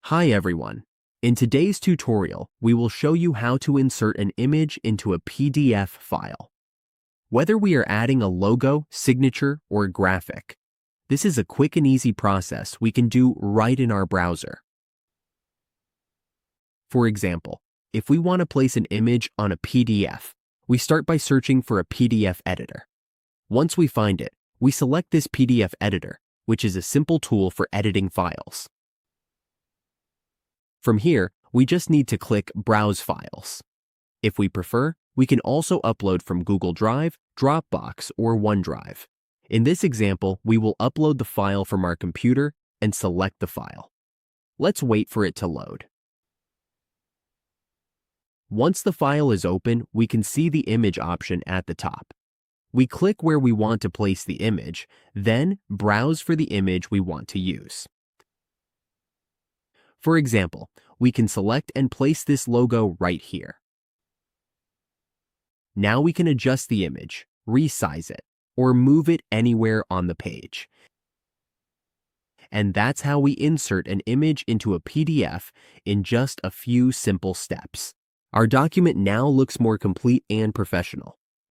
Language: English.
Hi everyone. In today's tutorial, we will show you how to insert an image into a PDF file. Whether we are adding a logo, signature, or graphic, this is a quick and easy process we can do right in our browser. For example, if we want to place an image on a PDF, we start by searching for a PDF editor. Once we find it, we select this PDF editor, which is a simple tool for editing files. From here, we just need to click Browse Files. If we prefer, we can also upload from Google Drive, Dropbox, or OneDrive. In this example, we will upload the file from our computer and select the file. Let's wait for it to load. Once the file is open, we can see the image option at the top. We click where we want to place the image, then browse for the image we want to use. For example, we can select and place this logo right here. Now we can adjust the image, resize it, or move it anywhere on the page. And that's how we insert an image into a PDF in just a few simple steps. Our document now looks more complete and professional.